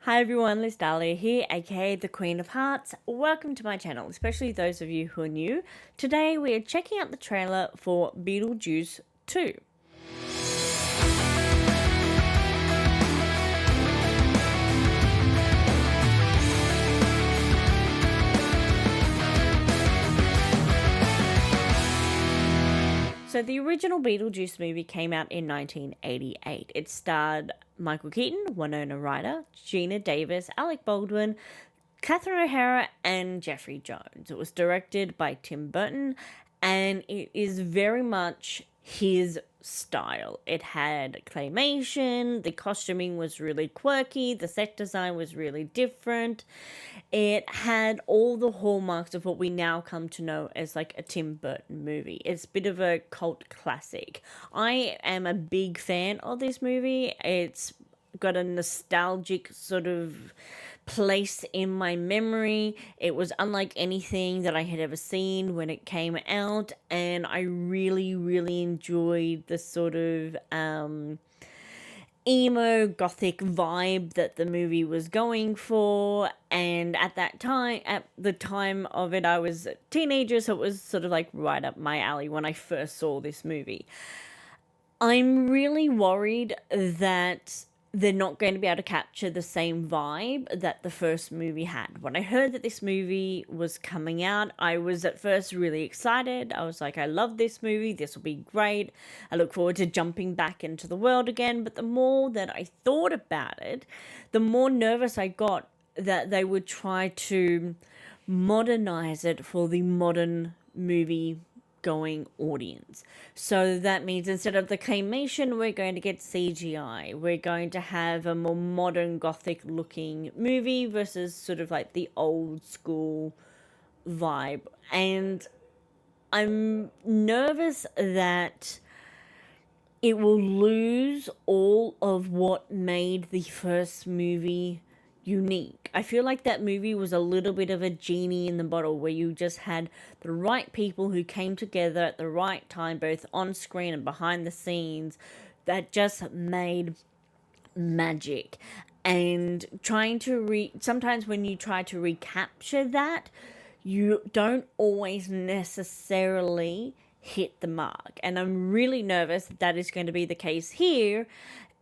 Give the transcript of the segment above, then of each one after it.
Hi everyone, Lisdalia here, aka the Queen of Hearts. Welcome to my channel, especially those of you who are new. Today we are checking out the trailer for Beetlejuice 2. So the original Beetlejuice movie came out in 1988. It starred Michael Keaton, Winona Ryder, Gina Davis, Alec Baldwin, Catherine O'Hara, and Jeffrey Jones. It was directed by Tim Burton, and it is very much his style. It had claymation, the costuming was really quirky, the set design was really different. It had all the hallmarks of what we now come to know as like a Tim Burton movie. It's a bit of a cult classic. I am a big fan of this movie. It's got a nostalgic sort of place in my memory. It was unlike anything that I had ever seen when it came out, and I really enjoyed the sort of emo gothic vibe that the movie was going for. And at the time of it, I was a teenager, so it was sort of like right up my alley when I first saw this movie. I'm really worried that they're not going to be able to capture the same vibe that the first movie had. When I heard that this movie was coming out, I was at first really excited. I was like, I love this movie. This will be great. I look forward to jumping back into the world again. But the more that I thought about it, the more nervous I got that they would try to modernize it for the modern movie going audience. So that means instead of the claymation, we're going to get CGI. We're going to have a more modern gothic looking movie versus sort of like the old school vibe. And I'm nervous that it will lose all of what made the first movie unique. I feel like that movie was a little bit of a genie in the bottle, where you just had the right people who came together at the right time, both on screen and behind the scenes, that just made magic. And sometimes when you try to recapture that, you don't always necessarily hit the mark. And I'm really nervous that is going to be the case here,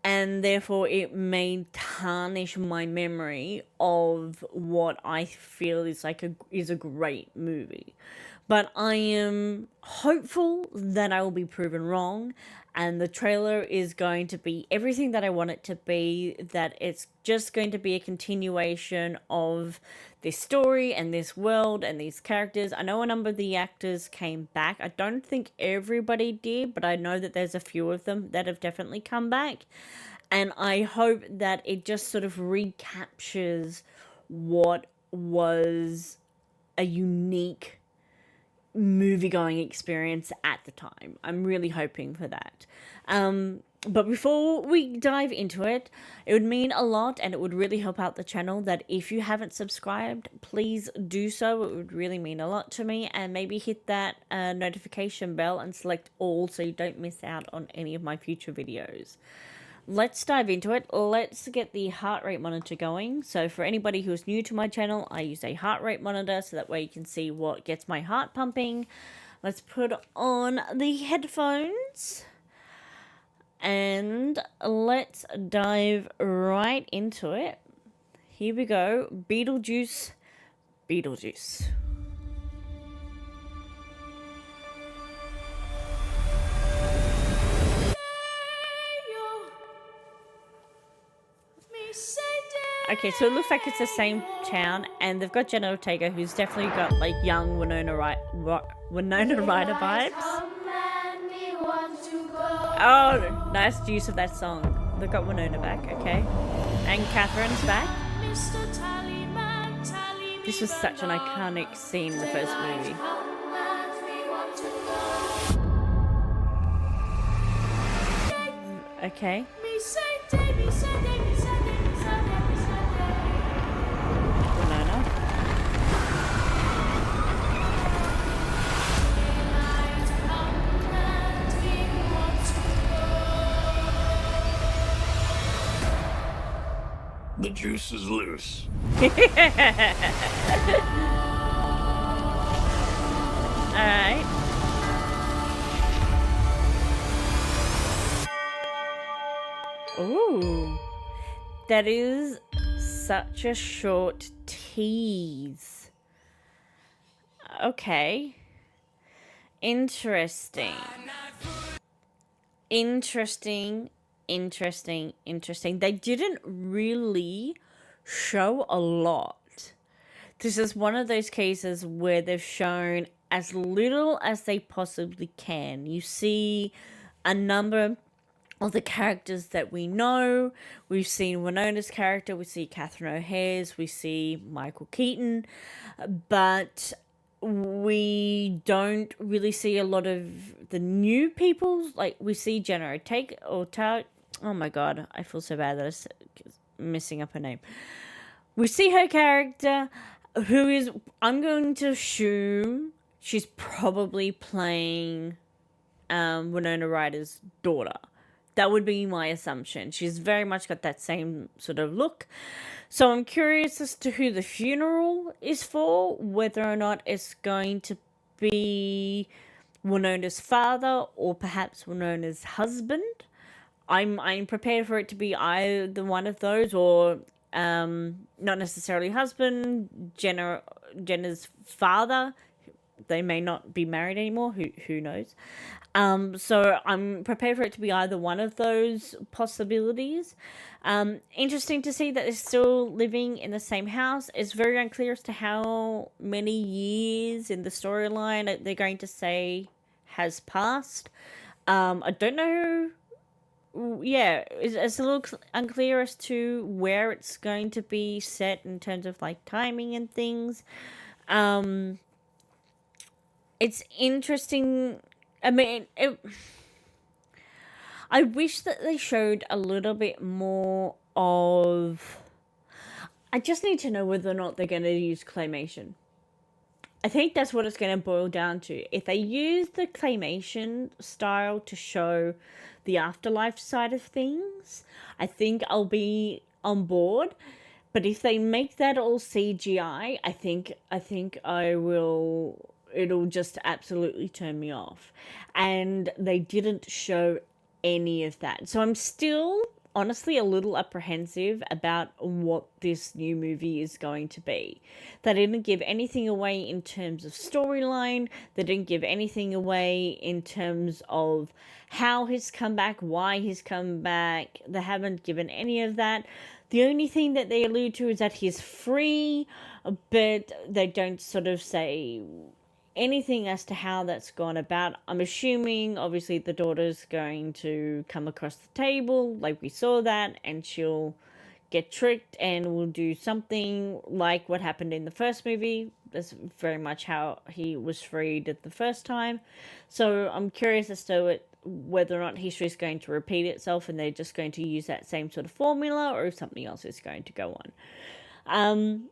and therefore it may tarnish my memory of what I feel is a great movie. But I am hopeful that I will be proven wrong, and the trailer is going to be everything that I want it to be, that it's just going to be a continuation of this story and this world and these characters. I know a number of the actors came back. I don't think everybody did, but I know that there's a few of them that have definitely come back. And I hope that it just sort of recaptures what was a unique movie-going experience at the time. I'm really hoping for that. But before we dive into it, it would mean a lot, and it would really help out the channel, that if you haven't subscribed, please do so. It would really mean a lot to me. And maybe hit that notification bell and select all so you don't miss out on any of my future videos. Let's dive into it. Let's get the heart rate monitor going. So for anybody who's new to my channel, I use a heart rate monitor so that way you can see what gets my heart pumping. Let's put on the headphones and let's dive right into it. Here we go. Beetlejuice Beetlejuice. Okay, so it looks like it's the same town, and they've got Jenna Orgeta, who's definitely got like young Winona Ryder vibes. Oh, nice use of that song. They've got Winona back, okay, and Catherine's back. This was such an iconic scene in the first movie. Okay. The juice is loose. Alright. Ooh. That is such a short tease. Okay. Interesting. Interesting. They didn't really show a lot. This is one of those cases where they've shown as little as they possibly can. You see a number of the characters that we know. We've seen Winona's character, we see Catherine O'Hare's, we see Michael Keaton, but we don't really see a lot of the new people. Like, we see Jenna Orgeta. Oh my god, I feel so bad that I'm messing up her name. We see her character, who is, I'm going to assume she's probably playing Winona Ryder's daughter. That would be my assumption. She's very much got that same sort of look. So I'm curious as to who the funeral is for, whether or not it's going to be Winona's father or perhaps Winona's husband. I'm prepared for it to be either one of those, or not necessarily husband, Jenna's father. They may not be married anymore. Who knows? So I'm prepared for it to be either one of those possibilities. Interesting to see that they're still living in the same house. It's very unclear as to how many years in the storyline they're going to say has passed. I don't know. Yeah, it's a little unclear as to where it's going to be set in terms of like timing and things. It's interesting. I mean, I wish that they showed a little bit more of. I just need to know whether or not they're going to use claymation. I think that's what it's going to boil down to. If they use the claymation style to show the afterlife side of things, I think I'll be on board. But if they make that all CGI, I think I will. It'll just absolutely turn me off. And they didn't show any of that. So I'm still honestly a little apprehensive about what this new movie is going to be. They didn't give anything away in terms of storyline. They didn't give anything away in terms of how he's come back, why he's come back. They haven't given any of that. The only thing that they allude to is that he's free, but they don't sort of say anything as to how that's gone about. I'm assuming, obviously, the daughter's going to come across the table, like we saw that, and she'll get tricked and will do something like what happened in the first movie. That's very much how he was freed at the first time. So I'm curious as to whether or not history is going to repeat itself and they're just going to use that same sort of formula, or if something else is going to go on.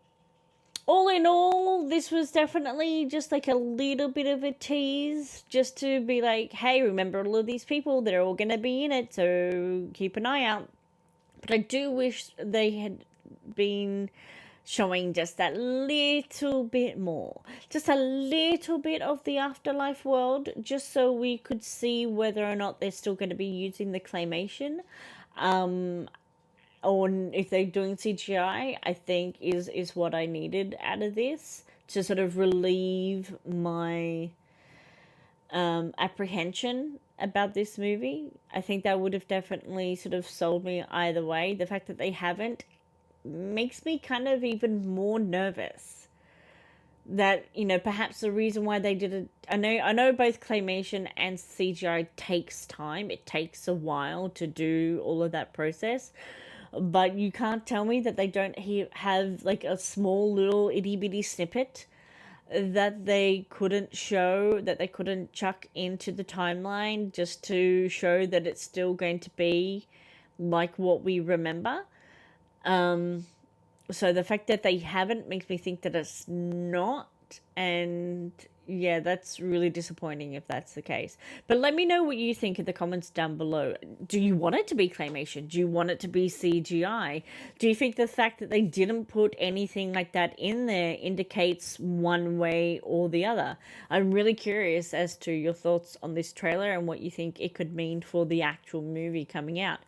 All in all, this was definitely just like a little bit of a tease, just to be like, hey, remember all of these people, they're all going to be in it, so keep an eye out. But I do wish they had been showing just that little bit more, just a little bit of the afterlife world, just so we could see whether or not they're still going to be using the claymation. Or if they're doing CGI, I think is what I needed out of this to sort of relieve my apprehension about this movie. I think that would have definitely sort of sold me either way. The fact that they haven't makes me kind of even more nervous. That, you know, perhaps the reason why they did it, I know both claymation and CGI takes time. It takes a while to do all of that process. But you can't tell me that they don't have like a small little itty bitty snippet that they couldn't show, that they couldn't chuck into the timeline just to show that it's still going to be like what we remember. So the fact that they haven't makes me think that it's not. And Yeah, that's really disappointing if that's the case. But let me know what you think in the comments down below. Do you want it to be claymation? Do you want it to be CGI? Do you think the fact that they didn't put anything like that in there indicates one way or the other? I'm really curious as to your thoughts on this trailer and what you think it could mean for the actual movie coming out.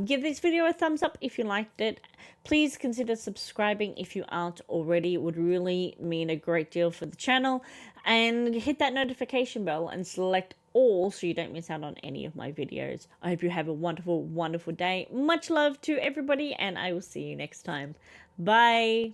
Give this video a thumbs up if you liked it. Please consider subscribing if you aren't already. It would really mean a great deal for the channel. And hit that notification bell and select all so you don't miss out on any of my videos. I hope you have a wonderful, wonderful day. Much love to everybody, and I will see you next time. Bye.